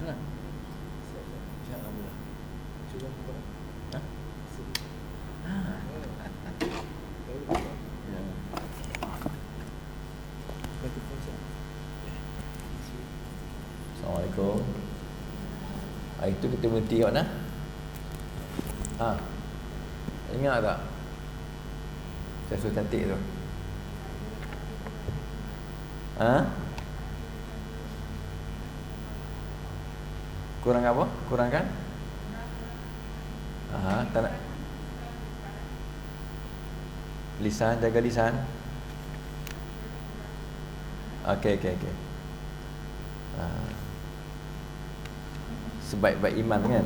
Senang. InsyaAllah. Cuba buka. Hah? Ya. Assalamualaikum. Itu kita berhenti kat mana? Ingat tak? Saya suruh cantik tu. Kurang apa? Kurang kan? Tak nak. Lisan, jaga lisan. Okey. Sebaik-baik iman kan?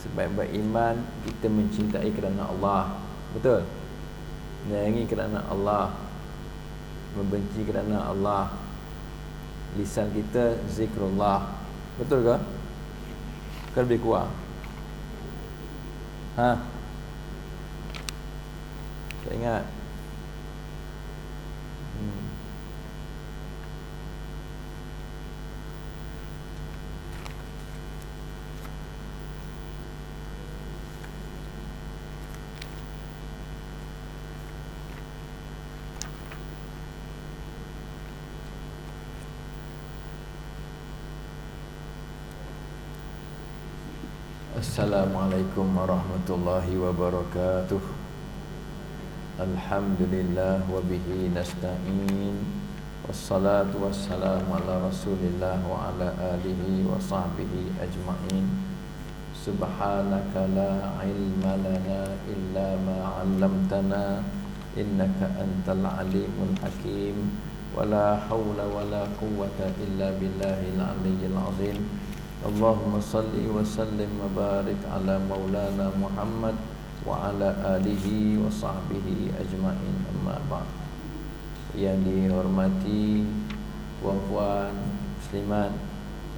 Sebaik-baik iman kita mencintai kerana Allah. Betul? Menyayangi kerana Allah, membenci kerana Allah. Lisan kita zikrullah. Betul ke? Kan lebih kurang. Tak ingat. Assalamualaikum warahmatullahi wabarakatuh. Alhamdulillah wa bihi nasta'in. Wassalatu wassalamu ala Rasulillah wa ala alihi wa sahbihi ajma'in. Subhanaka la ilma lana illa ma 'allamtana innaka antal alimul hakim. Wa la hawla wa la quwwata illa billahil aliyyil azim. Allahumma salli wa sallim wa barik ala maulana Muhammad wa ala alihi wa sahbihi ajma'in, amma ba'd. Yang dihormati puan-puan muslimat,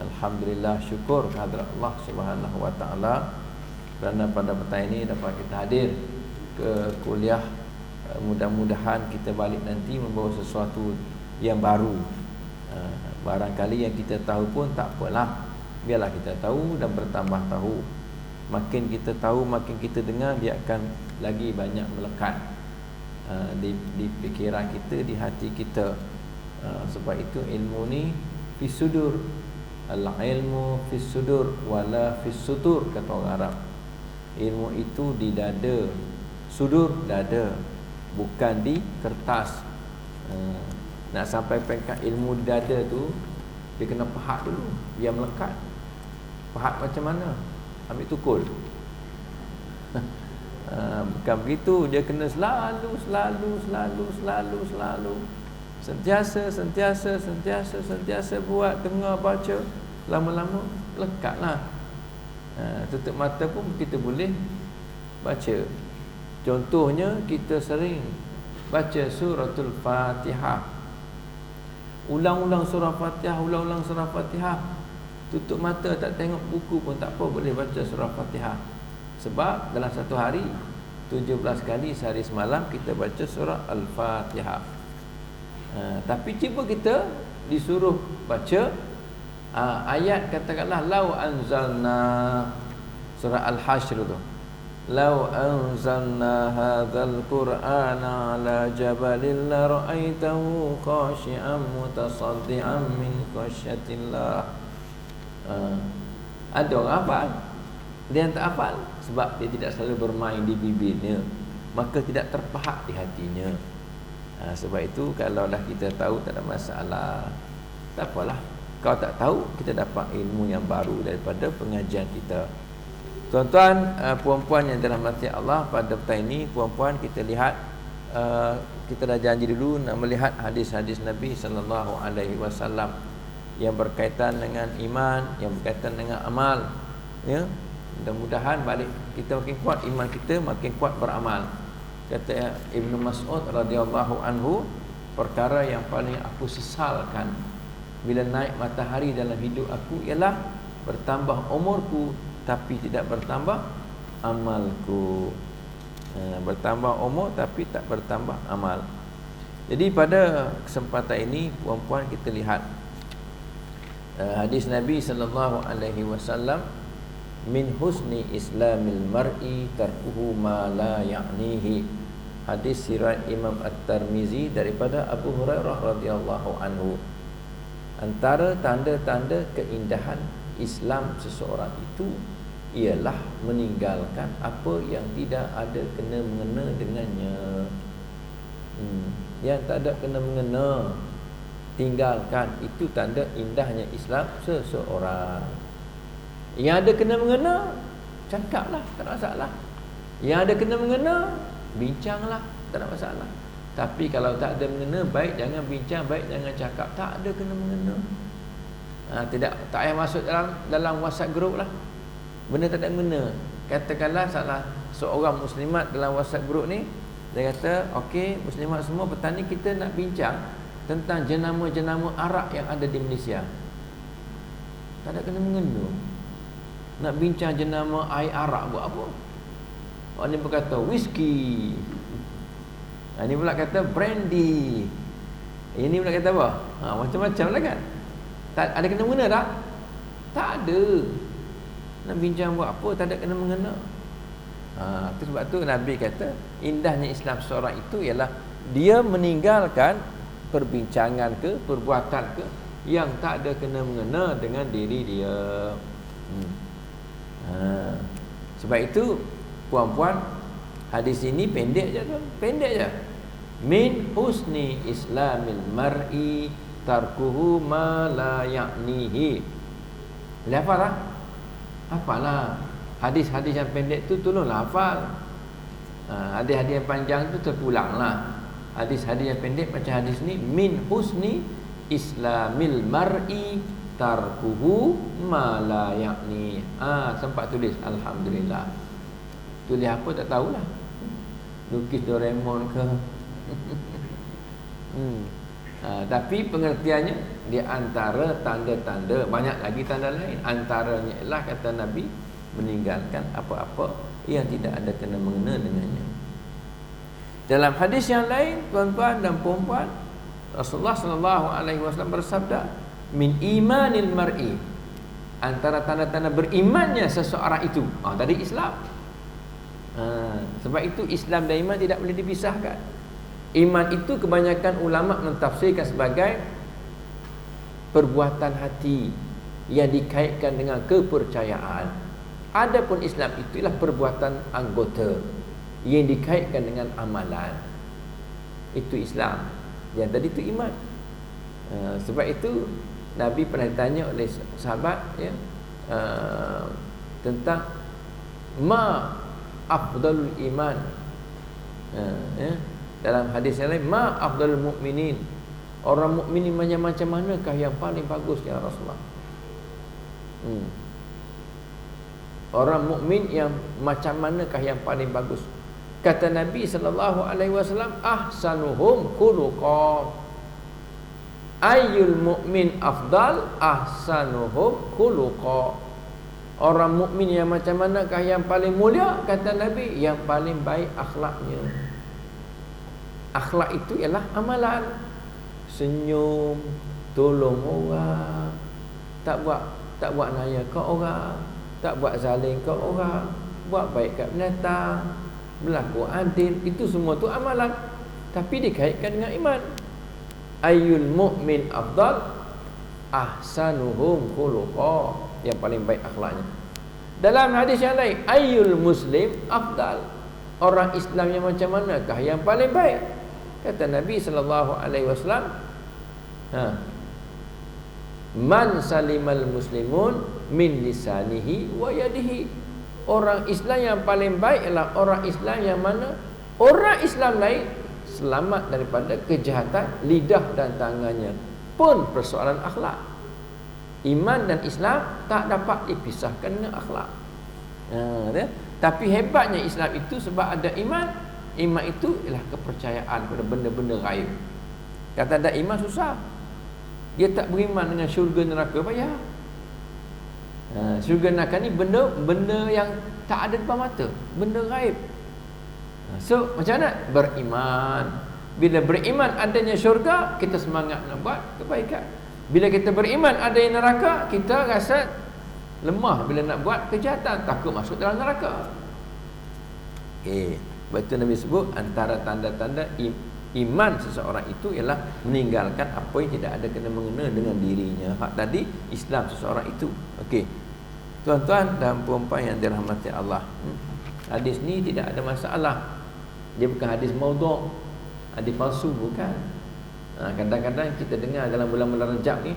alhamdulillah, syukur kehadrat Allah Subhanahu wa taala kerana pada petang ini dapat kita hadir ke kuliah. Mudah-mudahan kita balik nanti membawa sesuatu yang baru. Barangkali yang kita tahu pun tak apalah, biarlah kita tahu dan bertambah tahu. Makin kita tahu, makin kita dengar, dia akan lagi banyak melekat di fikiran kita, di hati kita. Sebab itu ilmu ni fi sudur. Al-ilmu fi sudur wala fi sutur, kata orang Arab. Ilmu itu di dada. Sudur, dada, bukan di kertas. Nak sampai peringkat ilmu di dada tu, dia kena pahat dulu, biar melekat. Pahat macam mana? Ambil tukul. Bukan begitu. Dia kena selalu Sentiasa buat, dengar, baca. Lama-lama lekatlah. Tutup mata pun kita boleh baca. Contohnya, kita sering baca suratul Fatihah. Ulang-ulang surah Fatihah. Tutup mata, tak tengok buku pun tak apa, boleh baca surah Fatihah. Sebab dalam satu hari 17 kali sehari semalam kita baca surah Al-Fatihah. Tapi cuba kita disuruh baca ayat, katakanlah lau anzalna, surah Al-Hashr tu, lau anzalna hadzal qur'ana ala jabalin la ra'aitahu khashi'an mutasaddian min khasyatillah. Ada orang hafal, dia yang tak hafal sebab dia tidak selalu bermain di bibirnya, maka tidak terpahat di hatinya. Sebab itu kalaulah kita tahu, tak ada masalah. Tak apalah. Kalau tak tahu, kita dapat ilmu yang baru daripada pengajian kita. Tuan-tuan, puan-puan yang dirahmati Allah, pada petang ini puan-puan kita lihat, kita dah janji dulu nak melihat hadis-hadis Nabi sallallahu alaihi wasallam yang berkaitan dengan iman, yang berkaitan dengan amal, ya. Mudah-mudahan balik kita makin kuat, iman kita makin kuat beramal. Kata Ibnu Mas'ud radhiyallahu anhu, perkara yang paling aku sesalkan bila naik matahari dalam hidup aku ialah bertambah umurku tapi tidak bertambah amalku. Bertambah umur tapi tak bertambah amal. Jadi pada kesempatan ini puan-puan kita lihat Hadis Nabi sallallahu alaihi wasallam, min husni islamil mar'i tarkuhu ma la ya'nihi. Hadis riwayat Imam At-Tirmizi daripada Abu Hurairah radhiyallahu anhu. Antara tanda-tanda keindahan Islam seseorang itu ialah meninggalkan apa yang tidak ada kena-mengena dengannya. Yang tak ada kena-mengena, tinggalkan. Itu tanda indahnya Islam seseorang. Yang ada kena-mengena, cakaplah, tak ada masalah. Yang ada kena-mengena, bincanglah, tak ada masalah. Tapi kalau tak ada mengena, baik jangan bincang, baik jangan cakap. Tak ada kena-mengena. Tak payah masuk dalam WhatsApp group lah. Benda tak ada mengena. Katakanlah salah seorang muslimat dalam WhatsApp group ni, dia kata, okey, muslimat semua, petang ni kita nak bincang tentang jenama-jenama arak yang ada di Malaysia. Tak ada kena-mengena. Nak bincang jenama air arak buat apa? Orang ni berkata whisky, ini pula kata brandy, ini pula kata apa? Macam-macam lah kan. Tak ada kena-mengena tak? Tak ada. Nak bincang buat apa? Tak ada kena-mengena. Sebab tu Nabi kata indahnya Islam seorang itu ialah dia meninggalkan perbincangan ke, perbuatan ke yang tak ada kena-mengena dengan diri dia. Sebab itu puan-puan, hadis ini pendek je tu, pendek je. Min husni islamil mar'i tarkuhu ma la ya'nihi. Hafal lah. Hafalah. Hadis-hadis yang pendek tu tolonglah hafal. Hadis-hadis yang panjang tu terpulanglah. Hadis-hadis yang pendek macam hadis ni, min husni islamil mar'i tarkuhu ma la ya'ni. Sempat tulis alhamdulillah. Tulis apa tak tahulah. Lukis Doraemon ke. Tapi pengertiannya di antara tanda-tanda, banyak lagi tanda lain. Antaranya ialah kata Nabi, meninggalkan apa-apa yang tidak ada kena-mengena dengannya. Dalam hadis yang lain, tuan-tuan dan puan-puan, Rasulullah sallallahu alaihi wasallam bersabda, min imanil mar'i, antara tanda-tanda berimannya seseorang itu. Tadi Islam. Sebab itu Islam dan iman tidak boleh dipisahkan. Iman itu kebanyakan ulama mentafsirkan sebagai perbuatan hati yang dikaitkan dengan kepercayaan. Adapun Islam itu ialah perbuatan anggota yang dikaitkan dengan amalan. Itu Islam. Yang tadi itu iman. Sebab itu Nabi pernah ditanya oleh sahabat, ya, tentang ma afdalul iman. Ya, dalam hadis yang lain, ma afdalul mu'minin, orang mukmin macam manakah yang paling bagus ya Rasulullah? Orang mukmin yang macam manakah yang paling bagus? Kata Nabi sallallahu alaihi wasallam, ahsanuhum khuluqa. Ayyul mu'min afdal? Ahsanuhum khuluqa. Orang mukmin yang macam manakah yang paling mulia? Kata Nabi, yang paling baik akhlaknya. Akhlak itu ialah amalan. Senyum, tolong orang, tak buat naya ke orang, tak buat zalim ke orang, buat baik kat binatang, berlaku adil. Itu semua tu amalan, tapi dikaitkan dengan iman. Ayyul mu'min afdal? Ahsanuhum khuluqa, yang paling baik akhlaknya. Dalam hadis yang lain, ayyul muslim afdal? Orang Islam yang macam manakah yang paling baik? Kata Nabi sallallahu alaihi wasallam, man salimal muslimun min lisanihi wa yadihi. Orang Islam yang paling baik ialah orang Islam yang mana orang Islam lain selamat daripada kejahatan lidah dan tangannya. Pun persoalan akhlak. Iman dan Islam tak dapat dipisahkan dengan akhlak. Tapi hebatnya Islam itu sebab ada iman. Iman itu ialah kepercayaan pada benda-benda gaib. Kata ada iman susah. Dia tak beriman dengan syurga neraka, payah. Syurga neraka ni benda yang tak ada depan mata, benda gaib. So macam mana? Beriman. Bila beriman adanya syurga, kita semangat nak buat kebaikan. Bila kita beriman ada yang neraka, kita rasa lemah bila nak buat kejahatan, takut masuk dalam neraka. Sebab itu Nabi sebut antara tanda-tanda iman seseorang itu ialah meninggalkan apa yang tidak ada kena-mengena dengan dirinya. Hak tadi Islam seseorang itu. Okey. Tuan-tuan dan puan-puan yang dirahmati Allah, hadis ni tidak ada masalah. Dia bukan hadis maudhu', hadis palsu, bukan. Kadang-kadang kita dengar dalam bulan-bulan Rajab ni,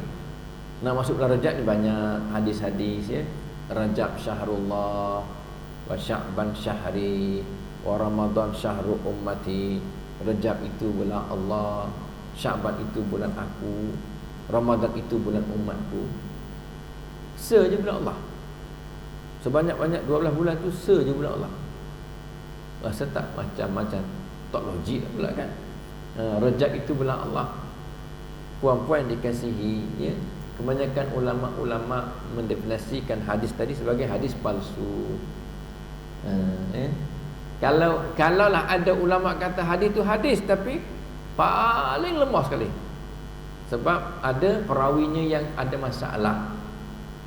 nak masuk bulan Rajab ni banyak hadis-hadis ya. Rajab syahrullah, wa Sya'ban syahri, wa Ramadan syahru ummati. Rajab itu bulan Allah, Sya'ban itu bulan aku, Ramadan itu bulan umatku. Se je bulan Allah. Sebanyak-banyak 12 bulan tu se je bulan Allah. Rasa tak macam-macam, tak logik pula kan. Rajab itu bulan Allah. Puan-puan dikasihi ya. Kebanyakan ulama-ulama mendefinisikan hadis tadi sebagai hadis palsu. Kalaulah ada ulama kata hadis tu hadis, tapi paling lemah sekali. Sebab ada perawinya yang ada masalah.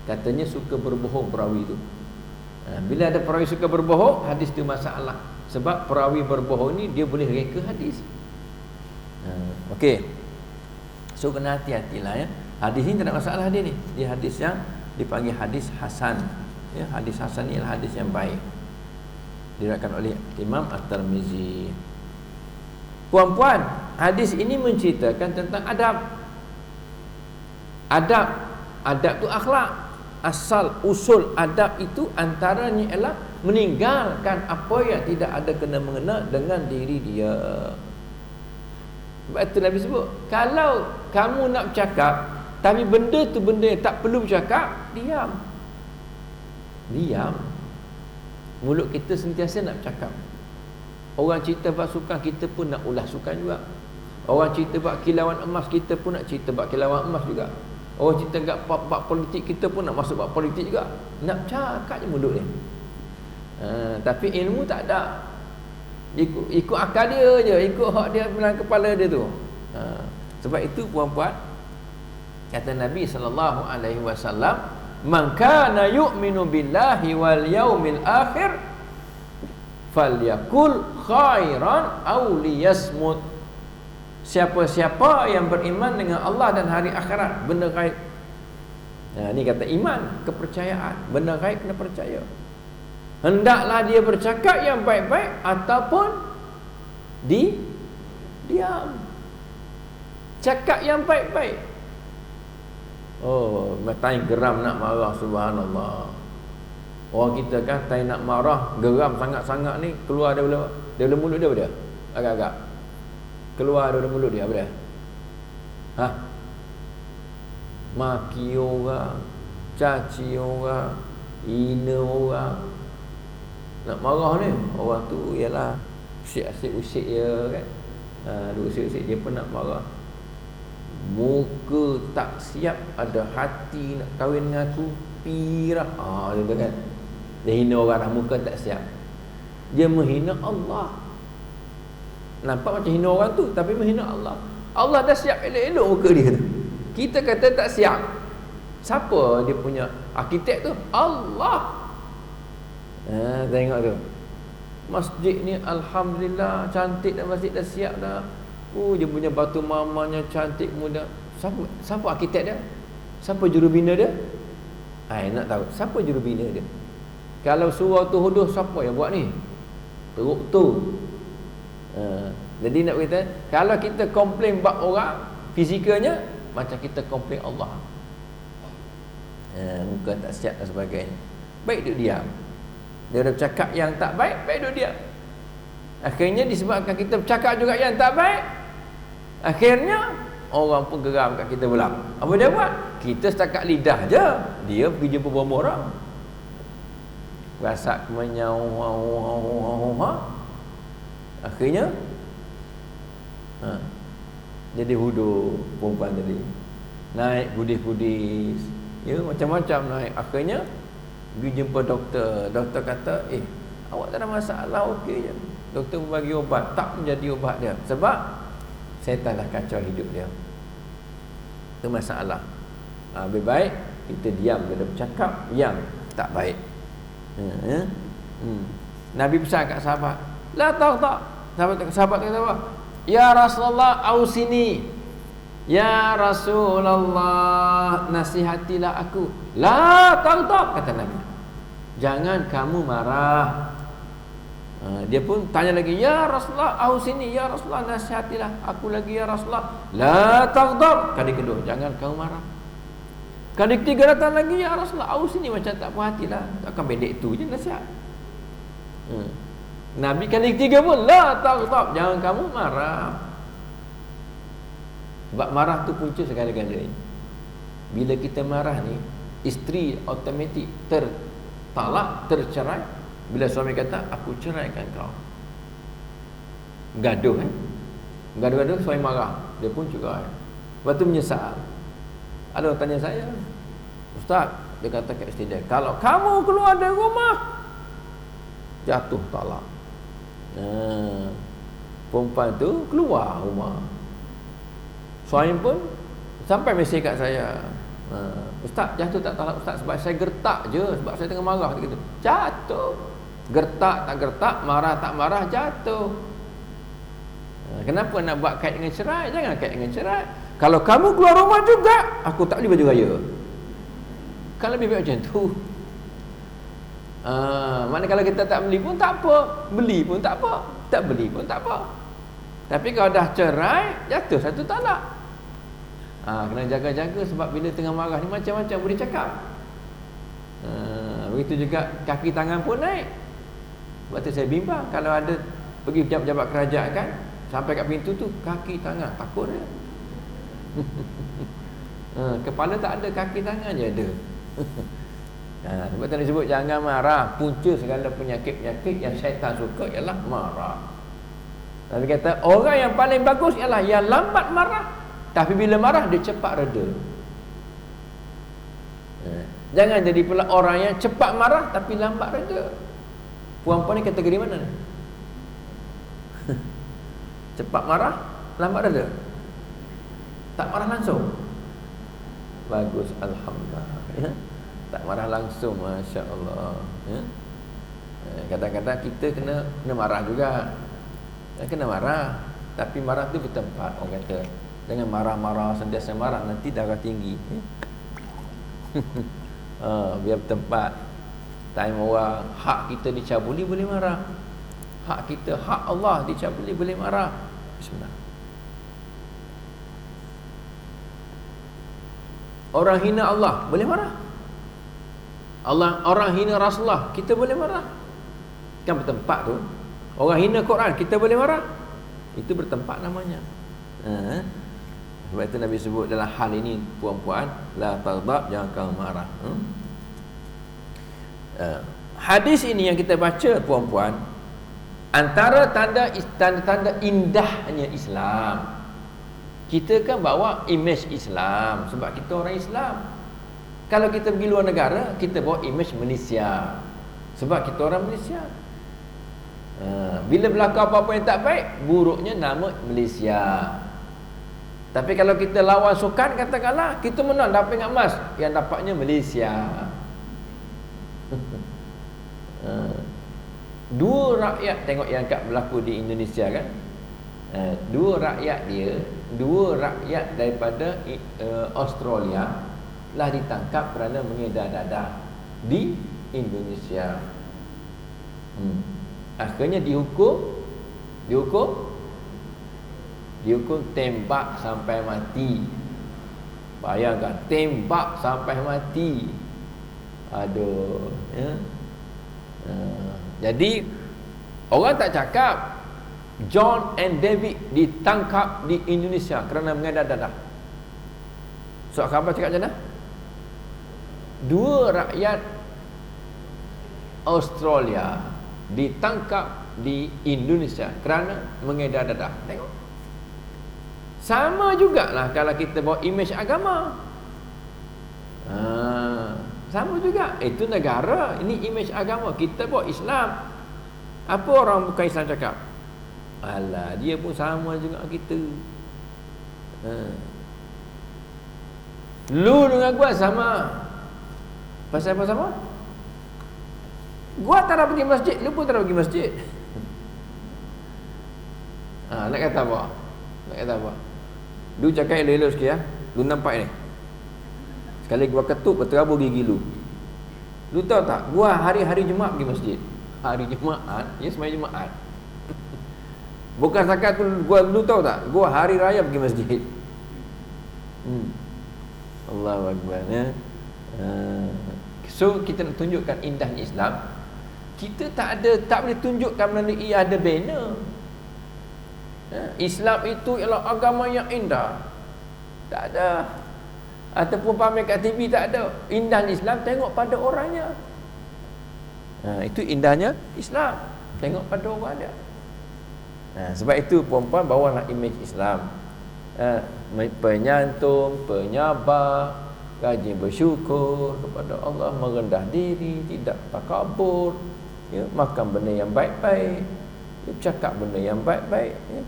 Katanya suka berbohong perawi tu. Bila ada perawi suka berbohong, hadis tu masalah. Sebab perawi berbohong ni dia boleh reka hadis. Okey. So kena hati-hatilah ya. Hadis ni tak ada masalah dia ni. Dia hadis yang dipanggil hadis hasan. Ya, hadis hasan ni adalah hadis yang baik. Diriwayatkan oleh Imam At-Tirmizi. Puan-puan, hadis ini menceritakan tentang adab. Adab tu akhlak. Asal usul adab itu antaranya ialah meninggalkan apa yang tidak ada kena-mengena dengan diri dia. Sebab itu Nabi sebut, kalau kamu nak bercakap tapi benda tu benda yang tak perlu bercakap, diam. Mulut kita sentiasa nak bercakap. Orang cerita bab sukan, kita pun nak ulas sukan juga. Orang cerita bab kilauan emas, kita pun nak cerita bab kilauan emas juga. Orang cerita bab politik, kita pun nak masuk bab politik juga. Nak bercakap je mulut ni. Tapi ilmu tak ada. Ikut akal dia je, ikut hak dia dalam kepala dia tu. Sebab itu puan-puan, kata Nabi SAW, man kana yu'minu billahi wal yaumil akhir falyakul khairan aw liyasmut. Siapa-siapa yang beriman dengan Allah dan hari akhirat, benda gaib. Ni kata iman, kepercayaan. Benda gaib kena percaya. Hendaklah dia bercakap yang baik-baik ataupun diam. Cakap yang baik-baik. Tai geram nak marah, subhanallah. Orang kita kan tai nak marah, geram sangat-sangat ni, keluar dari mulut dia apa dia? Agak-agak keluar dari mulut dia apa dia? Maki orang, caci orang, hina orang. Nak marah ni, orang tu ialah asyik-asyik usik dia kan. Dia usik-usik dia pun nak marah. Muka tak siap, ada hati nak kahwin dengan aku, pirah. Dia kan. Dia hina orang dah, muka tak siap. Dia menghina Allah. Nampak macam hina orang tu, tapi menghina Allah. Allah dah siap elok-elok muka dia tu. Kita kata tak siap. Siapa dia punya arkitek tu? Allah. Tengok tu. Masjid ni alhamdulillah cantik dah, masjid dah siap dah. Dia punya batu mamanya cantik muda. Siapa arkitek dia? Siapa jurubina dia? Nak tahu siapa jurubina dia. Kalau surau tu huduh, siapa yang buat ni? Teruk tu. Jadi nak kata, kalau kita komplain bab orang fizikalnya, macam kita komplain Allah. Muka tak siap dan sebagainya. Baik duduk diam. Dia dah bercakap yang tak baik, baik duduk diam. Akhirnya disebabkan kita bercakap juga yang tak baik, akhirnya orang pun geram kat kita pula. Apa dia buat? Kita setakat lidah je, dia pergi jumpa beberapa orang. Rasak menyau, akhirnya jadi hudu perempuan tadi. Naik pudis-pudis, ya macam-macam naik. Akhirnya pergi jumpa doktor. Doktor kata, awak tak ada masalah, okey je. Doktor bagi ubat, tak menjadi ubat dia. Sebab syaitan dah kacau hidup dia. Itu masalah. Lebih baik kita diam bila bercakap yang tak baik. Nabi pesan kat sahabat, la taghdab. Sahabat kata apa? Ya Rasulullah, ausini. Ya Rasulullah, nasihatilah aku. La taghdab, kata Nabi. Jangan kamu marah. Dia pun tanya lagi, ya Rasulullah, ausini. Ya Rasulullah, nasihatilah aku lagi, ya Rasulullah. La taghdab. Kali kedua, jangan kamu marah. Kali ketiga datang lagi, ya Rasulullah, ausini. Macam tak puas hatilah. Takkan pendek tu je nasihat. Nabi kali ketiga pun, la taghdab, jangan kamu marah. Sebab marah tu punca segala-galanya. Bila kita marah ni, isteri automatik tertalak, tercerai. Bila suami kata, aku ceraikan kau, gaduh kan. Gaduh-gaduh, suami marah, dia pun cerai. Lepas tu menyesal. Ada orang tanya saya, Ustaz, dia kata kat isteri dia, kalau kamu keluar dari rumah, jatuh talak. Perempuan tu keluar rumah. Suami pun sampai mesej kat saya, Ustaz, jatuh tak talak Ustaz? Sebab saya gertak je, sebab saya tengah marah gitu. Jatuh. Gertak tak gertak, marah tak marah, jatuh. Kenapa nak buat kait dengan cerai? Jangan kait dengan cerai. Kalau kamu keluar rumah juga, aku tak beli baju raya. Kan lebih baik macam tu. Mana kalau kita tak beli pun tak apa, beli pun tak apa, tak beli pun tak apa. Tapi kalau dah cerai, jatuh satu talak. Kena jaga-jaga, sebab bila tengah marah ni macam-macam boleh cakap. Begitu juga kaki tangan pun naik. Sebab tu saya bimbang kalau ada pergi pejabat kerajaan kan, sampai kat pintu tu kaki tangan, takut dia. Kepala tak ada, kaki tangan je ada. Sebab tu disebut jangan marah. Punca segala penyakit-penyakit yang syaitan suka ialah marah. Nabi kata orang yang paling bagus ialah yang lambat marah, tapi bila marah dia cepat reda. Jangan jadi pula orang yang cepat marah tapi lambat reda. Puan-puan ni kategori mana ni? Cepat marah, lambat reda? Tak marah langsung? Bagus, alhamdulillah. Tak marah langsung, Masya Allah. Kadang-kadang kita kena marah juga. Kena marah, tapi marah tu bertempat. Orang kata jangan marah-marah, sentiasa marah, nanti darah tinggi. Biar bertempat. Time orang hak kita dicabuli boleh marah, hak kita, hak Allah dicabuli boleh marah. Bismillah. Orang hina Allah boleh marah. Orang hina Rasulullah, kita boleh marah. Kan bertempat tu. Orang hina Quran, kita boleh marah. Itu bertempat namanya. Sebab itu Nabi sebut dalam hal ini, puan-puan, la taghdab, jangan kamu marah. Hadis ini yang kita baca, puan-puan, antara tanda-tanda indahnya Islam. Kita kan bawa imej Islam sebab kita orang Islam. Kalau kita pergi luar negara, kita bawa imej Malaysia sebab kita orang Malaysia. Bila berlaku apa-apa yang tak baik, buruknya nama Malaysia. Tapi kalau kita lawan sukan, katakanlah kita menang, dapat emas, yang dapatnya Malaysia. Dua rakyat, tengok yang kat berlaku di Indonesia kan. Dua rakyat daripada Australia lah ditangkap kerana mengedar dadah di Indonesia. Akhirnya dihukum tembak sampai mati. Bayangkan, tembak sampai mati. Aduh, ya. Jadi orang tak cakap John and David ditangkap di Indonesia kerana mengedar dadah. Surat khabar cakap macam mana? Dua rakyat Australia ditangkap di Indonesia kerana mengedar dadah. Tengok, sama jugalah kalau kita bawa imej agama. Sama juga, itu negara, ini imej agama, kita bawa Islam. Apa orang bukan Islam cakap? Alah, dia pun sama juga kita. Lu dengan gua sama. Pasal apa sama? Gua tak nak pergi masjid, lu pun tak nak pergi masjid. Nak kata apa? Nak kata apa? Lu cakap elok-elok sikit ya. Lu nampak ni. Sekali gua ketuk berterabur gigi lu. Lu tahu tak? Gua hari-hari Jumaat pergi masjid. Hari Jumaat, ya sembahyang Jumaat. Bukan setakat tu gua, lu tahu tak? Gua hari raya pergi masjid. Allahu Akbar ya. So kita nak tunjukkan indahnya Islam. Kita tak boleh tunjukkan melalui ada banner. Islam itu ialah agama yang indah. Tak ada. Ataupun pamer kat TV, tak ada. Indahnya Islam tengok pada orangnya. Itu indahnya Islam, tengok pada orangnya. Sebab itu perempuan bawalah imej Islam. Penyantun, penyabar, rajin bersyukur kepada Allah, merendah diri, tidak takabur, ya, makan benda yang baik-baik, ya, cakap benda yang baik-baik, ya.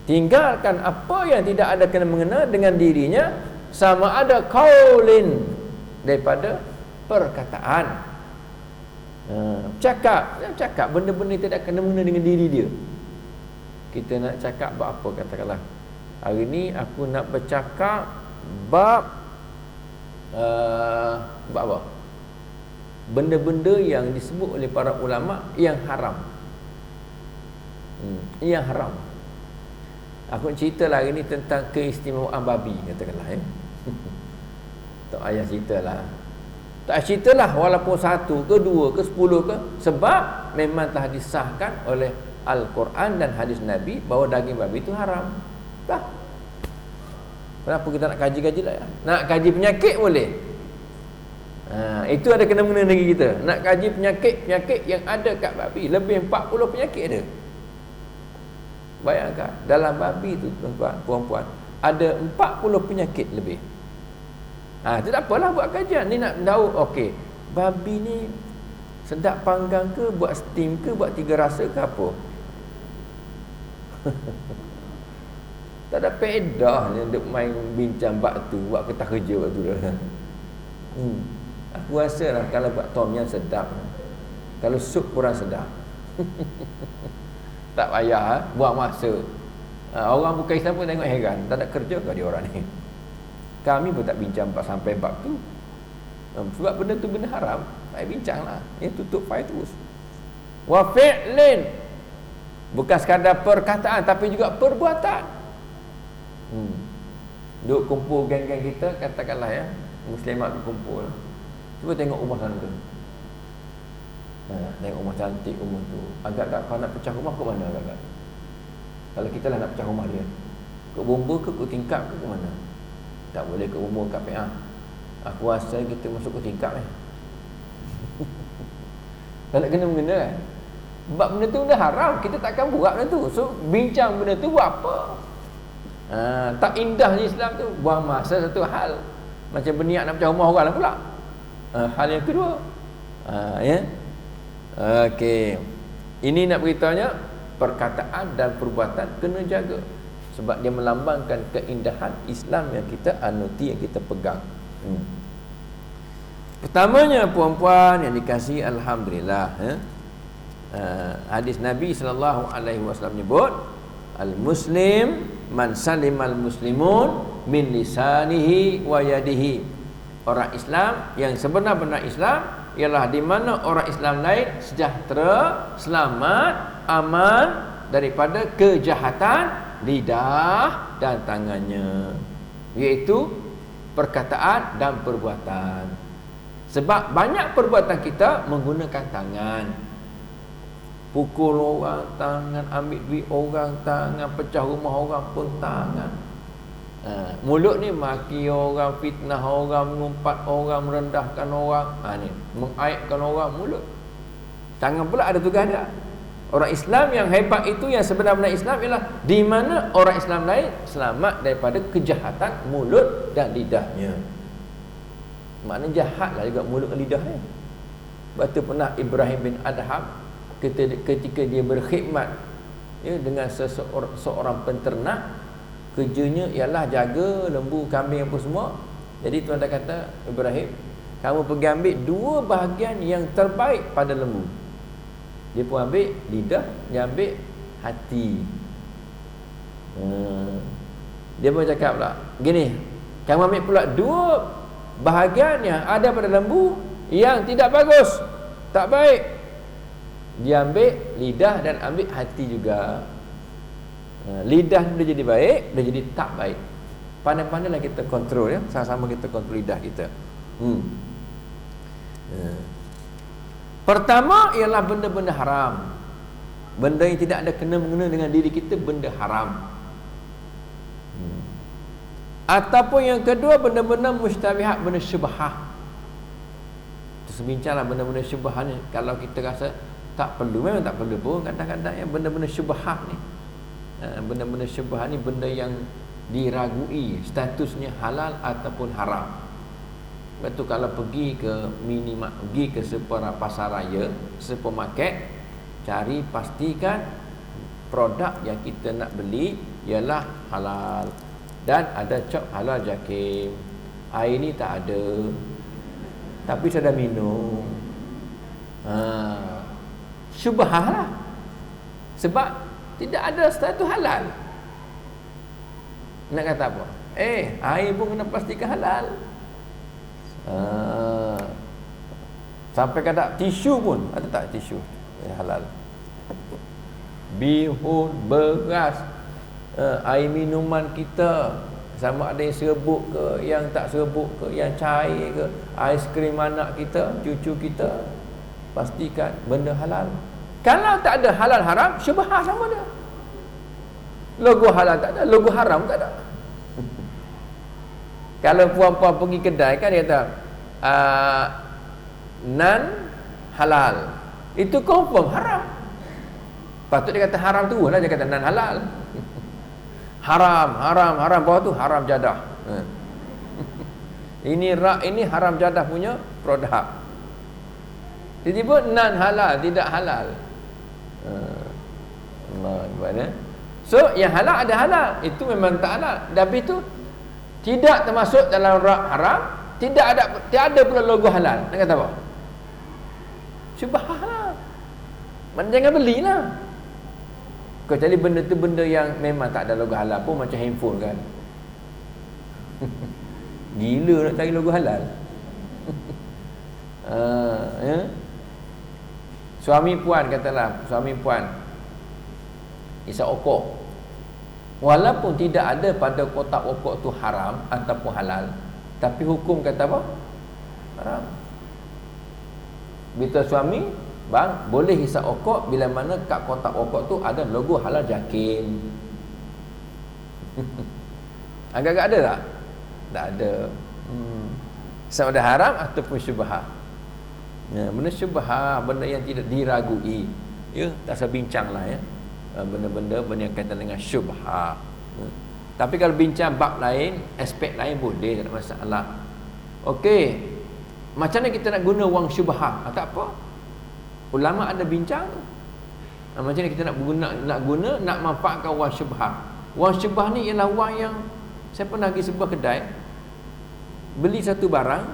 Tinggalkan apa yang tidak ada kena mengena dengan dirinya, sama ada qaulin daripada perkataan. Cakap benda-benda tidak kena mengena dengan diri dia. Kita nak cakap bab apa, katakanlah hari ni aku nak bercakap bab apa? Benda-benda yang disebut oleh para ulama yang haram. Yang haram. Aku cerita hari ni tentang keistimewaan babi, katakanlah ya. Tak payah ceritalah. Tak ceritalah walaupun 1 ke 2 ke 10 ke, sebab memang telah disahkan oleh Al-Quran dan hadis Nabi bahawa daging babi itu haram. Dah. Kenapa kita nak kaji-kaji lah ya? Nak kaji penyakit boleh. Itu ada kena-mengena dengan kita. Nak kaji penyakit yang ada kat babi, lebih 40 penyakit ada. Bayangkan dalam babi tu tuan-tuan, puan-puan, ada 40 penyakit lebih. Tak apalah buat kajian ni, nak tahu okey, babi ni sedap panggang ke, buat steam ke, buat 3 rasa ke apa? Tak ada pedah ni untuk main bincang bab tu, buat kertas kerja bab tu dah. Aku rasa lah kalau buat tom yang sedap, kalau sup kurang sedap. Tak payah buang masa. Orang bukan Islam pun tengok heran, tak ada kerja ke dia orang ni. Kami pun tak bincang sampai bab tu. Sebab benda tu benda haram, tak bincang lah. Tutup file terus. Wa fi'lin, bukan sekadar perkataan tapi juga perbuatan. Duk kumpul geng-geng kita, katakanlah ya, muslimat berkumpul. Cuba tengok rumah sana tu. Tengok rumah cantik rumah tu. Agak-agak kau nak pecah rumah ke mana agak-agak? Kalau kita lah nak pecah rumah dia, ke bomba ke tingkap ke mana? Tak boleh ke umur kat PA. Aku rasa kita masuk ke tingkap ni. Tak nak kena benda kan? Sebab benda tu benda haram, kita takkan buat benda tu. So bincang benda tu buat apa? Tak indahnya Islam tu. Buang masa satu hal, macam berniat nak pecah rumah orang lah pula. Hal yang kedua, ya. Okey. Ini nak beritahunya perkataan dan perbuatan kena jaga, sebab dia melambangkan keindahan Islam yang kita anuti, yang kita pegang. Pertamanya puan-puan yang dikasihi, alhamdulillah, hadis Nabi sallallahu alaihi wasallam menyebut, al-muslim man salimal muslimun min lisanihi wa yadihi. Orang Islam yang sebenar-benar Islam ialah di mana orang Islam lain sejahtera, selamat, aman daripada kejahatan lidah dan tangannya, iaitu perkataan dan perbuatan. Sebab banyak perbuatan kita menggunakan tangan. Pukul orang tangan, ambil duit orang tangan, pecah rumah orang pun tangan. Mulut ni maki orang, fitnah orang, mengumpat orang, merendahkan orang, ni mengaibkan orang, mulut. Tangan pula ada tugas dia. Orang Islam yang hebat itu, yang sebenar-benar Islam, ialah di mana orang Islam lain selamat daripada kejahatan mulut dan lidahnya. Maknanya jahatlah juga mulut dan lidahnya. Sebab tu pernah Ibrahim bin Adham ketika dia berkhidmat, ya, dengan seorang penternak, kerjanya ialah jaga lembu, kambing apa semua. Jadi tuan dah kata, Ibrahim, kamu pergi ambil 2 bahagian yang terbaik pada lembu. Dia pun ambil lidah, dia ambil hati. Dia pun cakap pula, gini, kamu ambil pula 2 bahagian yang ada pada lembu yang tidak bagus, tak baik. Dia ambil lidah dan ambil hati juga. Lidah dia jadi baik, dia jadi tak baik. Pandai-pandailah kita kontrol, ya. Sama-sama kita kontrol lidah kita. Pertama ialah benda-benda haram. Benda yang tidak ada kena-mengena dengan diri kita, benda haram. Ataupun yang kedua, benda-benda mustabihat, benda syubhah. Terbincanglah benda-benda syubhah ni. Kalau kita rasa tak perlu, memang tak perlu pun. Kadang-kadang yang benda-benda syubhah ni, benda-benda syubhah ni benda yang diragui statusnya halal ataupun haram. Betul, kalau pergi ke minimarket, pergi ke pasar raya, supermarket, cari pastikan produk yang kita nak beli ialah halal dan ada cop halal jakim. Air ni tak ada, tapi saya dah minum. Syubhah lah, sebab tidak ada status halal. Nak kata apa? Air pun kena pastikan halal. Sampai kadang tisu pun ada tak tisu halal. Bihun, beras, air minuman kita, sama ada yang serbuk ke, yang tak serbuk ke, yang cair ke, aiskrim anak kita, cucu kita, pastikan benda halal. Kalau tak ada halal haram, syubhah sama dia. Logo halal tak ada, logo haram tak ada. Kalau puan-puan pergi kedai kan, dia kata nan halal, itu confirm haram. Patut dia kata haram tu lah, dia kata nan halal. Haram bawah tu haram jadah. Ini haram jadah punya produk. Tiba-tiba nan halal, tidak halal. Allah. So yang halal ada halal, itu memang tak halal. Tapi itu tidak termasuk dalam rak haram, tidak ada pula logo halal. Nak kata apa? Syubhah lah. Jangan belilah. Kecuali benda tu benda yang memang tak ada logo halal pun, macam handphone kan. Gila nak cari logo halal. Ya? Suami puan katalah, suami puan isap okok, walaupun tidak ada pada kotak okok tu haram ataupun halal, tapi hukum kata apa? Haram. Beritahu suami, bang, boleh hisap okok bila mana kat kotak okok tu ada logo halal jakin. Agak-agak ada tak? Tak ada. Sama ada haram ataupun syubhah. Ya, benda syubhah, benda yang tidak diragui, ya, tak usah bincang lah, ya. Benda-benda yang kaitan dengan syubhah. Tapi kalau bincang bab lain, aspek lain boleh, tak ada masalah. Okey, macam mana kita nak guna wang syubhah? Tak apa, ulama ada bincang. Macam mana kita nak manfaatkan wang syubhah? Wang syubhah ni ialah wang yang, saya pernah pergi sebuah kedai, beli satu barang,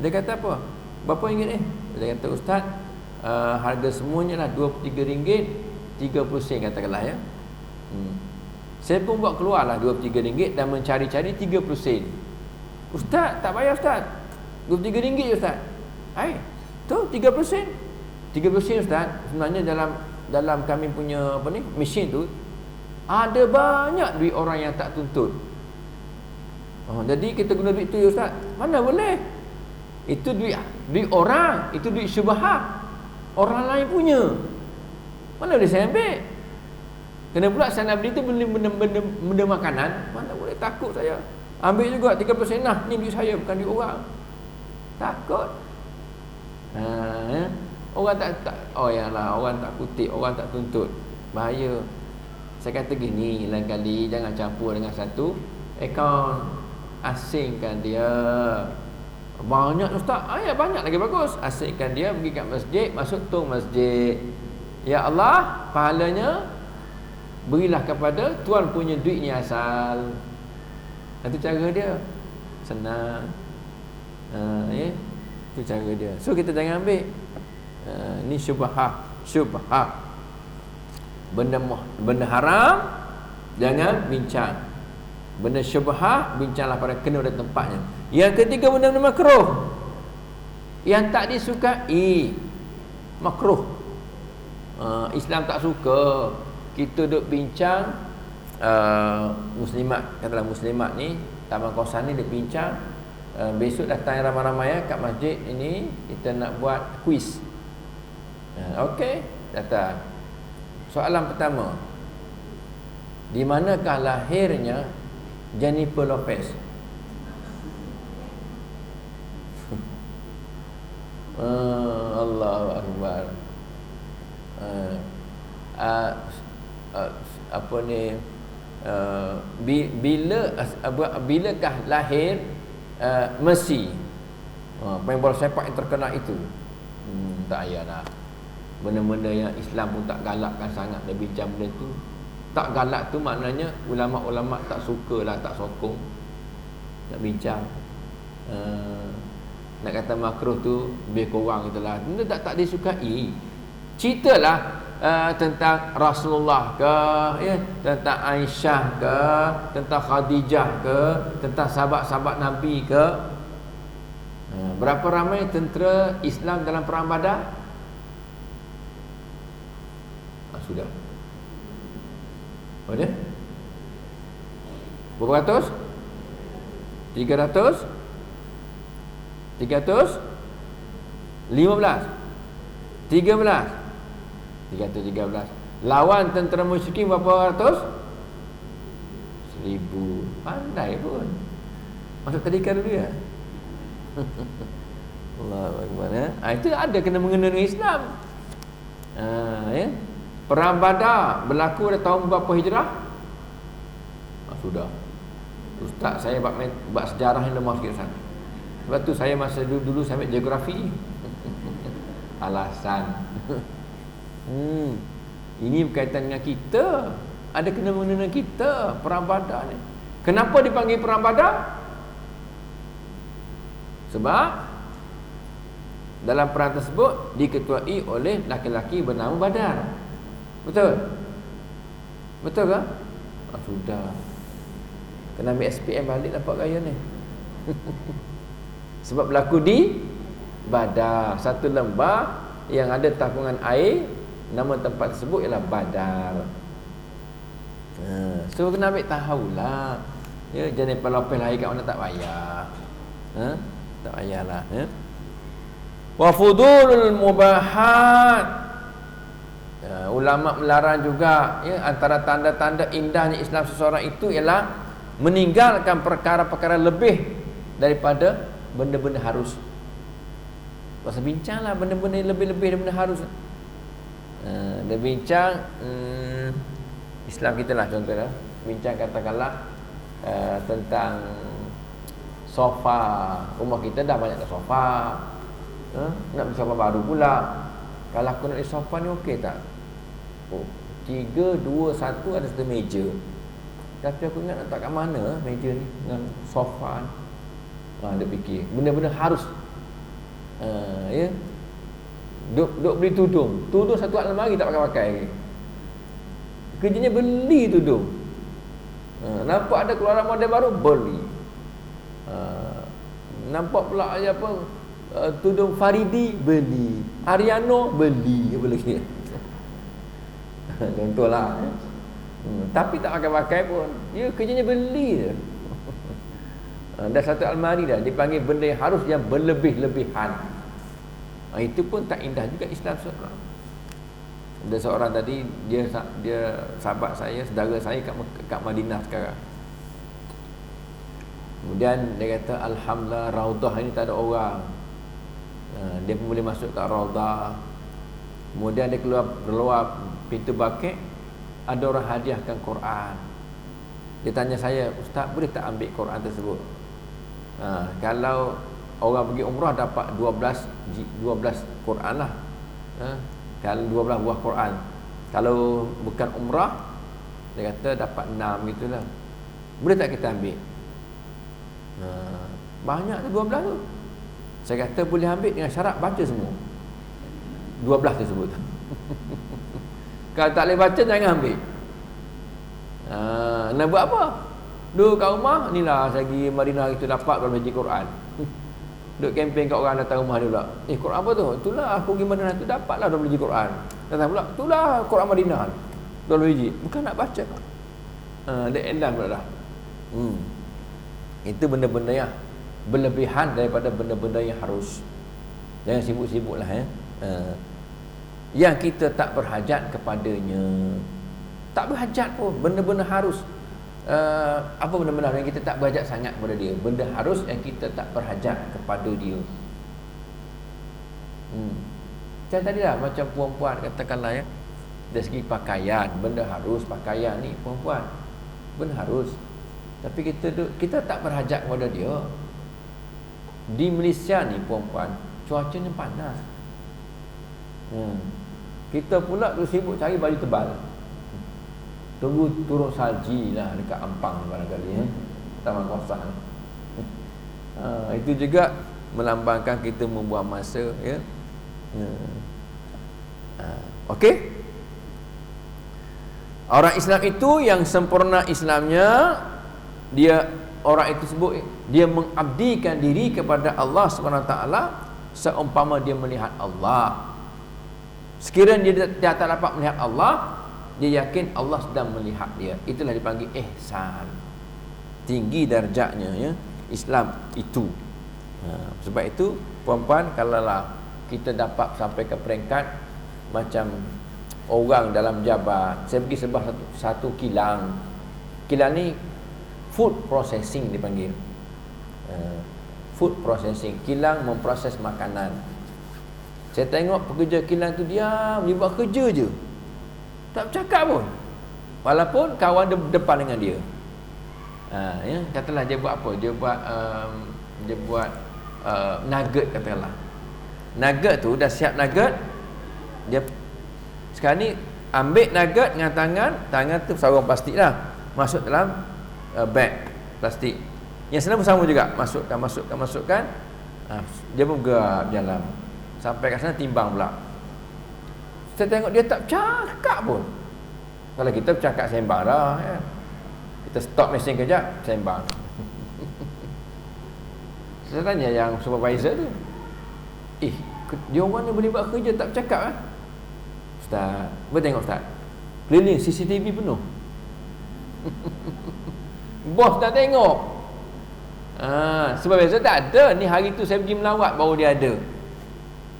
dia kata apa? Berapa ringgit ni? Dia kata, Ustaz, harga semuanya lah RM23, 30 sen katakanlah, ya. Saya pun buat keluar lah RM23 dan mencari-cari 30 sen. Ustaz, tak payah Ustaz, RM23 Ustaz. Tu 30 sen. 30 sen Ustaz. Sebenarnya dalam kami punya mesin tu ada banyak duit orang yang tak tuntut. Jadi kita guna duit tu, ya Ustaz. Mana boleh? Itu duit orang, itu duit syubhah. Orang lain punya. Mana boleh saya ambil? Kena pula saya nak beli tu benda makanan. Mana boleh, takut saya. Ambil juga 30 sen lah. Ni duit saya, bukan duit orang. Takut. Orang tak orang tak kutip, orang tak tuntut. Bahaya. Saya kata gini, lain kali jangan campur dengan satu akaun. Asingkan dia. Banyak Ustaz, banyak lagi bagus. Asingkan dia, pergi kat masjid, masuk tong masjid. Ya Allah, pahalanya berilah kepada tuan punya duit ni asal. Itu cara dia. Senang. Ya. Itu cara dia. So kita jangan ambil. Ni syubhah. Benda haram jangan bincang. Benda syubhah bincanglah pada kena pada tempatnya. Yang ketiga, benda-benda makruh yang tak disukai, makruh. Islam tak suka kita duk bincang. Muslimat, katalah muslimat ni Taman Kawasan ni duk bincang. Besok datang ramai-ramai kat masjid ini, kita nak buat kuis. Okey, datang. Soalan pertama, di manakah lahirnya Jennifer Lopez? Allahu Akbar. Apa ni, bilakah lahir Messi, pemain bola sepak yang terkenal itu? Tak payahlah. Benda-benda yang Islam pun tak galakkan sangat dia bincang benda tu. Tak galak tu maknanya ulama-ulama tak sukalah, tak sokong nak bincang. Nak kata makruh tu lebih kurang itulah. Benda tak disukai. Ceritalah tentang Rasulullah ke, ya, tentang Aisyah ke, tentang Khadijah ke, tentang sahabat-sahabat Nabi ke. Berapa ramai tentera Islam dalam perang Badar? Sudah. Ada? Berapa ratus? 300? 300? 15? 13? 313. Lawan tentera musyrikin berapa ratus? 1000. Pandai pun. Masuk tadika dulu ya. Allahu Akbar, ya. Itu ada kena mengena dengan Islam. Ya. Perang Badar berlaku pada tahun berapa hijrah? Sudah. Ustaz saya bab sejarah yang lemah sikit sangat. Sebab tu saya masa dulu saya ambil geografi. Alasan. Ini berkaitan dengan kita. Ada kena mengena dengan kita perang Badar ni. Kenapa dipanggil perang Badar? Sebab dalam perang tersebut diketuai oleh laki-laki bernama Badar. Betul? Betul ke? Sudah. Kena ambil SPM balik dapat gaya ni. Sebab berlaku di Badar, satu lembah yang ada tapungan air. Nama tempat tersebut ialah Badar. So kena ambil tahulah. Ya, Jennifer Lopez lahir kat mana tak payah. Tak payahlah, ya. Wa fudulul mubahat. Ulama melarang juga, ya, antara tanda-tanda indahnya Islam seseorang itu ialah meninggalkan perkara-perkara lebih daripada benda-benda harus. Pasal bincanglah benda-benda yang lebih-lebih daripada harus. Dia bincang Islam kita lah contohnya. Bincang katakanlah tentang sofa. Rumah kita dah banyak dah sofa. Nak beli sofa baru pula. Kalau aku nak beli sofa ni okey tak? 3, 2, 1 ada satu meja. Tapi aku ingat nak letak kat mana meja ni dengan sofa ni. Dia fikir benda-benda harus. Ya. Duk beli tudung. Tudung satu almari tak pakai-pakai. Kerjanya beli tudung. Nampak ada keluaran model baru, beli. Nampak pula apa, tudung Faridi, beli. Ariano, beli. Apa lagi? Contohlah. Tapi tak pakai-pakai pun. Dia kerjanya beli je. Dah satu almari dah. Dipanggil benda yang harus, yang berlebih-lebihan. Itu pun tak indah juga Islam seorang. Ada seorang tadi, dia sahabat saya, saudara saya kat Madinah sekarang. Kemudian dia kata, alhamdulillah Raudah ini tak ada orang. Dia pun boleh masuk kat Raudah. Kemudian dia keluar pintu bakit, ada orang hadiahkan Quran. Dia tanya saya, Ustaz boleh tak ambil Quran tersebut? Kalau orang pergi umrah dapat 12 Quran lah. Kalau 12 buah Quran. Kalau bukan umrah, Dia kata dapat 6 gitulah. Boleh tak kita ambil? Banyak tu 12 tu. Saya kata boleh ambil dengan syarat baca semua 12 tersebut. Kalau tak boleh baca jangan ambil. Nak buat apa? Duduk kat rumah, inilah saya pergi Madinah itu dapat belajar Quran. Duduk kempen kat orang datang rumah dia pula. Quran apa tu? Itulah aku pergi Madinah tu dapatlah dah belajar Quran. Datang pula, itulah Quran Madinah. Dah belajar. Bukan nak baca. Dia elam pula dah. Itu benda-benda yang berlebihan daripada benda-benda yang harus. Jangan sibuk-sibuklah yang kita tak berhajat kepadanya. Tak berhajat pun, benda-benda harus. Apa benda-benda yang kita tak berhajat sangat kepada dia? Benda harus yang kita tak berhajat kepada dia. Macam tadi lah, macam perempuan katakanlah ya, dari segi pakaian, benda harus pakaian ni perempuan, benda harus. Tapi kita tak berhajat kepada dia. Di Malaysia ni perempuan, cuacanya panas. Kita pula tu sibuk cari baju tebal. Tunggu turun salji lah dekat Ampang barangkali Taman Kawasan. Itu juga melambangkan kita membuang masa ya. Okey. Orang Islam itu yang sempurna Islamnya, dia orang itu sebut dia mengabdikan diri kepada Allah SWT seumpama dia melihat Allah. Sekiranya dia tak dapat melihat Allah, dia yakin Allah sedang melihat dia. Itulah dipanggil ihsan. Tinggi darjatnya ya Islam itu. Sebab itu perempuan, kalaulah kita dapat sampai ke peringkat macam orang dalam jabat, saya pergi sebuah satu kilang. Kilang ni food processing dipanggil. Food processing, kilang memproses makanan. Saya tengok pekerja kilang tu diam, dia buat kerja je, tak bercakap pun, walaupun kawan depan dengan dia. Ya, katalah dia buat apa? Dia buat nugget katalah. Nugget tu dah siap nugget, dia sekarang ni ambil nugget dengan tangan tu sarung plastik lah, masuk dalam bag plastik. Yang sana pun sama juga, masukkan. Dia pun bergerak jalan sampai kat sana, timbang pula. Saya tengok dia tak bercakap pun. Kalau kita bercakap sembang dah ya. Kita stop mesin kejap, sembang. Saya tanya yang supervisor tu, dia orang ni boleh buat kerja tak bercakap kan? Ustaz, boleh tengok Ustaz, keliling CCTV penuh. Bos dah tengok. Supervisor tak ada. Ni hari tu saya pergi melawat baru dia ada.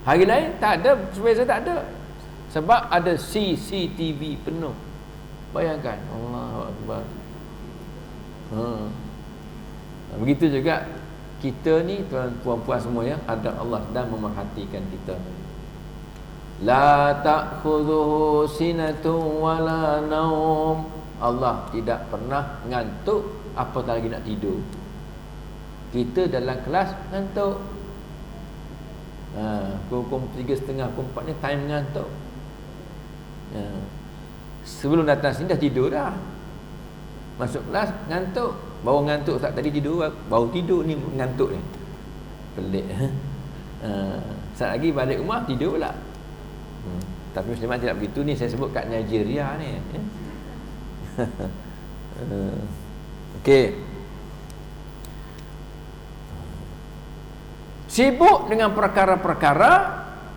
Hari lain tak ada, supervisor tak ada. Sebab ada CCTV penuh. Bayangkan, Allahu Akbar. Begitu juga kita ni tuan-puan semua ya, ada Allah sedang memerhatikan kita. La ta'khudhuhu sinatun wala naum. Allah tidak pernah ngantuk, apatah lagi nak tidur. Kita dalam kelas ngantuk. Pukul 3.30, pukul 4 ni time ngantuk. Sebelum datang sini dah tidur dah. Masuk kelas ngantuk, baru ngantuk Ustaz tadi tidur, baru tidur ni ngantuk ni. Pelik. Saat lagi balik rumah tidur pula. Tapi Muslimat tidak begitu ni, saya sebut kat Nigeria ni. Okey. Sibuk dengan perkara-perkara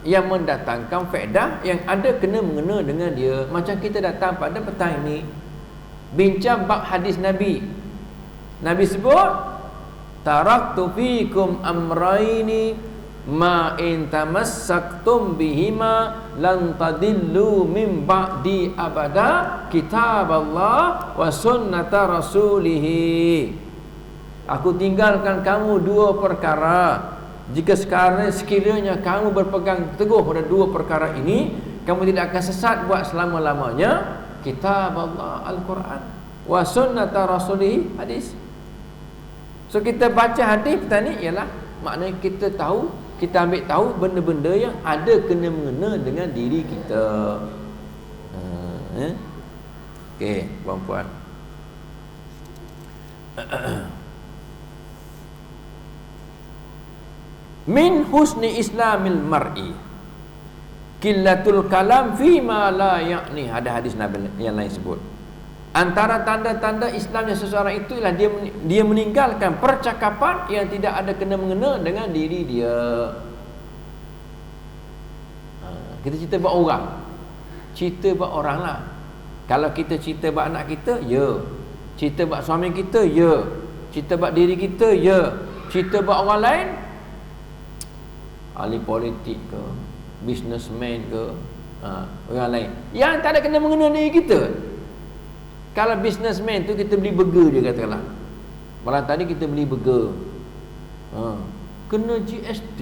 yang mendatangkan faedah, yang ada kena-mengena dengan dia. Macam kita datang pada petang ini bincang bab hadis Nabi. Nabi sebut, taraktu fikum amraini ma in tamassaktum bihima lan tadillu min ba'di abada, kitab Allah wa sunnata rasulih. Aku tinggalkan kamu dua perkara. Jika sekiranya kamu berpegang teguh pada dua perkara ini, kamu tidak akan sesat buat selama-lamanya. Kitab Allah Al-Quran, wa sunnata rasulih, hadis. So kita baca hadis tadi ialah maknanya kita tahu, kita ambil tahu benda-benda yang ada kena mengena dengan diri kita. Okey, puan-puan. Min husni islamil mar'i qillatul kalam fi ma la ya'ni. Ada hadis Nabi yang lain sebut, antara tanda-tanda Islamnya seseorang itu ialah dia meninggalkan percakapan yang tidak ada kena-mengena dengan diri dia. Kita cerita buat orang, cerita buat orang lah. Kalau kita cerita buat anak kita, ya. Cerita buat suami kita, ya. Cerita buat diri kita, ya. Cerita buat orang lain, ahli politik ke, businessman ke, orang lain yang tak ada kena mengena diri kita. Kalau businessman tu kita beli burger dia katakanlah, malam tadi kita beli burger, kena GST.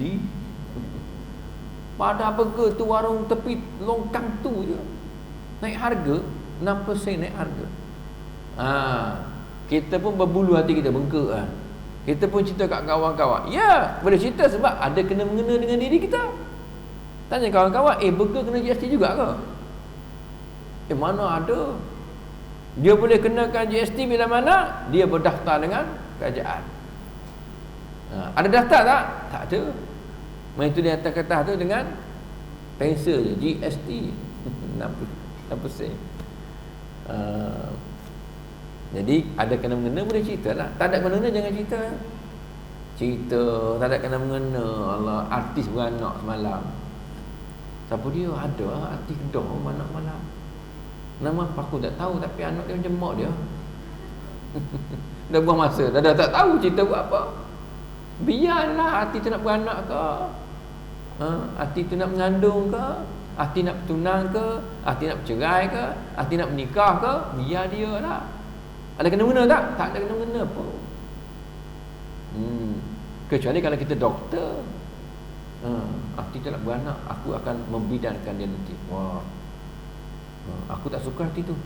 Pada burger tu warung tepi longkang tu je naik harga 6% naik harga. Kita pun berbulu hati kita bengkak lah. Kita pun cerita kat kawan-kawan, ya boleh cerita sebab ada kena mengena dengan diri kita. Tanya kawan-kawan, burger kena GST juga ke? Mana ada. Dia boleh kenakan GST bila mana dia berdaftar dengan kerajaan. Ada daftar tak? Tak ada. Main tu di atas kertas tu dengan pensel je, GST 6%. Jadi ada kena mengena boleh cerita lah. Tak ada kena mengena jangan cerita. Cerita tak ada kena mengena. Allah, artis beranak semalam. Siapa dia? Ada artis Kedah malam-malam. Nama apa aku tak tahu, tapi anak dia macam mak dia. Dah buang masa, dah tak tahu cerita buat apa. Biarlah artis tu nak beranak ke, artis tu nak mengandung ke, artis nak bertunang ke, artis nak bercerai ke, artis nak menikah ke, biar dia lah. Ada kena-mengena tak? Tak ada kena-mengena pun. Kecuali kalau kita doktor, artis tu nak beranak, aku akan membidankan dia nanti. Wah, aku tak suka artis tu.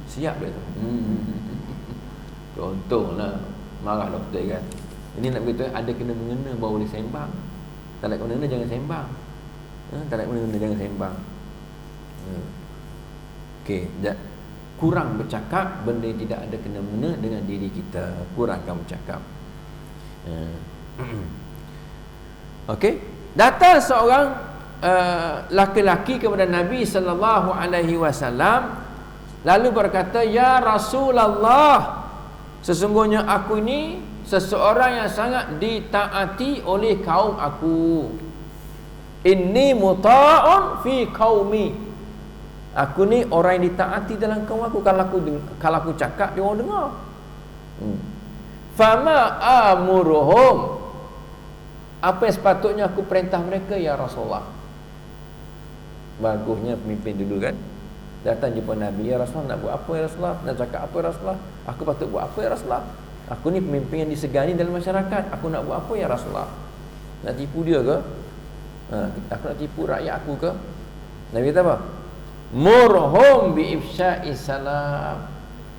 Siap dia tu. Contohlah, marah doktor kan. Ini nak beritahu ada kena-mengena baru boleh sembang. Tak ada kena-mengena jangan sembang. Tak ada kena-mengena jangan sembang. Okey, kurang bercakap benda yang tidak ada kena-mengena dengan diri kita. Kurangkan bercakap. Okey, datang seorang laki-laki kepada Nabi sallallahu alaihi wasallam lalu berkata, "Ya Rasulullah, sesungguhnya aku ini seseorang yang sangat ditaati oleh kaum aku. Inni muta'un fi qaumi. Aku ni orang yang ditaati dalam kaum aku. Kalau aku cakap dia orang dengar. Fama amuruhum. Apa yang sepatutnya aku perintah mereka ya Rasulullah?" Bagusnya pemimpin dulu kan. Datang jumpa Nabi, "Ya Rasulullah, nak buat apa ya Rasulullah? Nak cakap apa ya Rasulullah? Aku patut buat apa ya Rasulullah? Aku ni pemimpin yang disegani dalam masyarakat. Aku nak buat apa ya Rasulullah? Nak tipu dia ke? Aku nak tipu rakyat aku ke?" Nabi kata apa? "Murhum bi ifsya'is salam."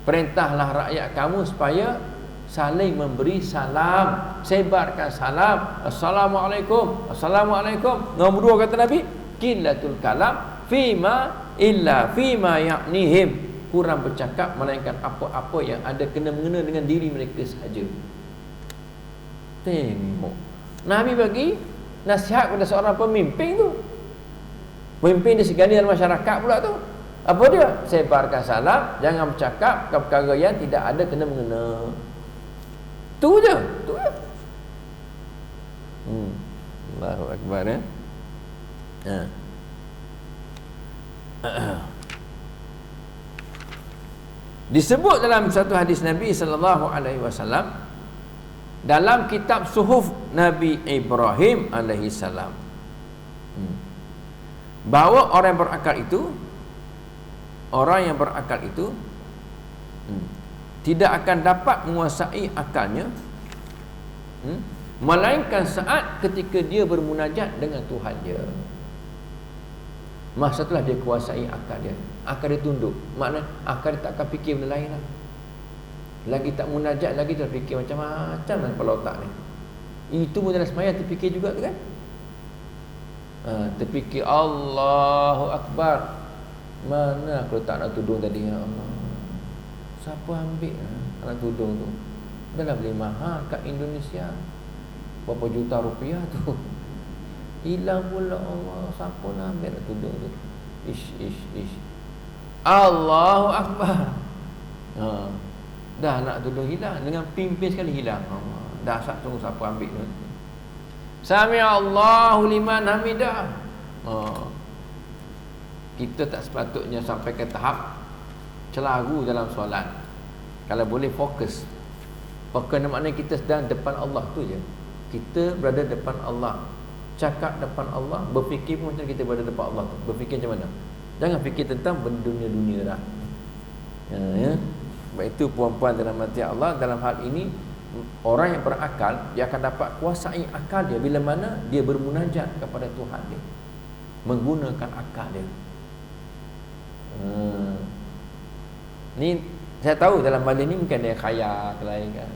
Perintahlah rakyat kamu supaya saling memberi salam, sebarkan salam. Assalamualaikum, assalamualaikum. Nombor dua kata Nabi, qillatul kalam fima illa fima ya'nihim. Kurang bercakap melainkan apa-apa yang ada kena-mengena dengan diri mereka sahaja. Tengok, Nabi bagi nasihat kepada seorang pemimpin tu. Pemimpin disegani dalam masyarakat pula tu. Apa dia? Sebarkan salam, jangan bercakap perkara yang tidak ada kena-mengena. Tu je. Allahu Akbar ya. Disebut dalam satu hadis Nabi sallallahu alaihi wasallam dalam kitab Suhuf Nabi Ibrahim alaihi salam, bahawa orang yang berakal itu tidak akan dapat menguasai akalnya melainkan saat ketika dia bermunajat dengan Tuhan dia. Masa itulah dia kuasai akal dia. Akal dia tunduk. Maknanya akal dia tak akan fikir benda lain lah. Lagi tak munajat, lagi dia fikir macam-macam dalam kepala otak ni. Itu pun dalam semayang terfikir juga tu kan. Terfikir Allahu Akbar. Mana aku tak nak tudung tadi, ya Allah. Siapa ambil nak tudung tu? Dah lah beli mahal kat Indonesia. Berapa juta rupiah tu. Hilang pula, Allah. Siapa nak ambil nak tudung tu? Ish. Allahu Akbar. Dah nak tudung hilang. Dengan pimpin sekali hilang. Allah. Dah tunggu siapa ambil tu. Sami Allahu liman hamidah. Kita tak sepatutnya sampai ke tahap celaru dalam solat. Kalau boleh fokus. Fokus maknanya kita sedang depan Allah tu je. Kita berada depan Allah, cakap depan Allah, berfikir pun macam kita berada depan Allah tu. Berfikir macam mana? Jangan fikir tentang benda dunia dah. Ya. Sebab itu puan-puan dalam hati Allah, dalam hal ini orang yang berakal, dia akan dapat kuasai akal dia bila mana dia bermunajat kepada Tuhan dia, menggunakan akal dia. Ni saya tahu dalam majlis ni mungkin ada yang khayal lain kan.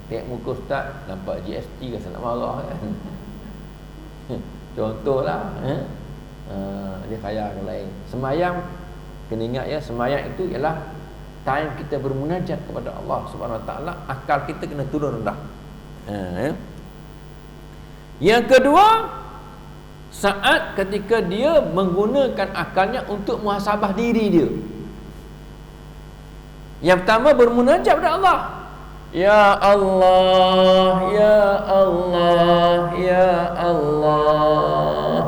Tengok muka ustaz nampak GST rasa nak marah kan. Contohlah dia khayal lain. Semayang kena ingat ya, semayang itu ialah time kita bermunajat kepada Allah Subhanahu Wa Taala. Akal kita kena turun rendah. Yang kedua, saat ketika dia menggunakan akalnya untuk muhasabah diri dia. Yang pertama bermunajat kepada Allah. Ya Allah, ya Allah, ya Allah.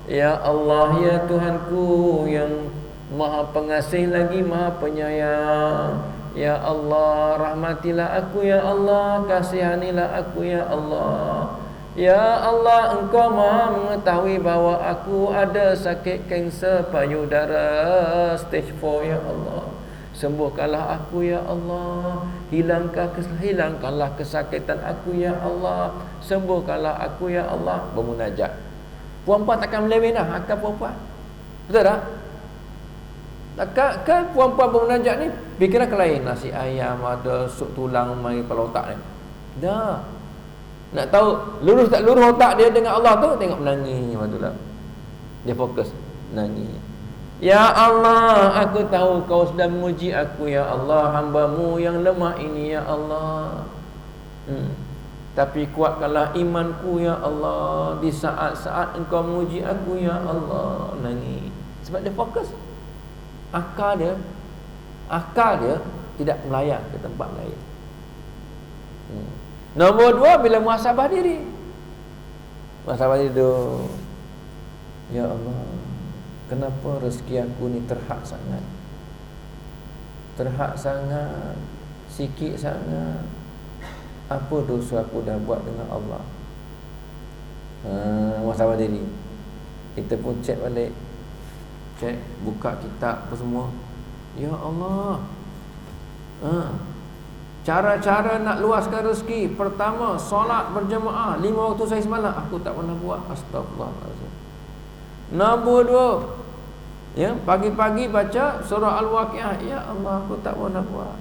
Ya Allah, ya Tuhanku yang Maha Pengasih lagi Maha Penyayang. Ya Allah, rahmatilah aku ya Allah, kasihanilah aku ya Allah. Ya Allah, Engkau Maha mengetahui bahawa aku ada sakit kanser payudara stage 4 ya Allah. Sembuhkanlah aku ya Allah. Hilangkanlah kesakitan aku ya Allah. Sembuhkanlah aku ya Allah. Bermunajat. Puan-puan takkan meleweh dah akal puan-puan. Betul tak? Kan puan-puan bermunajat ni fikiran ke lain. Nasi ayam ada, sup tulang mari kepala otak ni. Dah. Nak tahu lurus tak lurus otak dia dengan Allah tu, tengok menangis betul-betul. Dia fokus menangis. Ya Allah, aku tahu Kau sedang menguji aku ya Allah, hamba-Mu yang lemah ini ya Allah. Tapi kuatkanlah imanku ya Allah di saat-saat Engkau menguji aku ya Allah. Nangis. Sebab dia fokus. Akal dia tidak melayang ke tempat lain. Nombor 2, bila muhasabah diri. Muhasabah diri tu, ya Allah, kenapa rezeki aku ni terhad sangat? Terhad sangat, sikit sangat. Apa dosa aku dah buat dengan Allah? Muhasabah diri. Kita pun cek balik. Cek, buka kitab apa semua. Ya Allah, cara-cara nak luaskan rezeki. Pertama, solat berjemaah 5 waktu saya semalam aku tak pernah buat. Astagfirullahalazim. Nombor 2, ya, pagi-pagi baca surah Al-Waqiah. Ya Allah, aku tak pernah buat.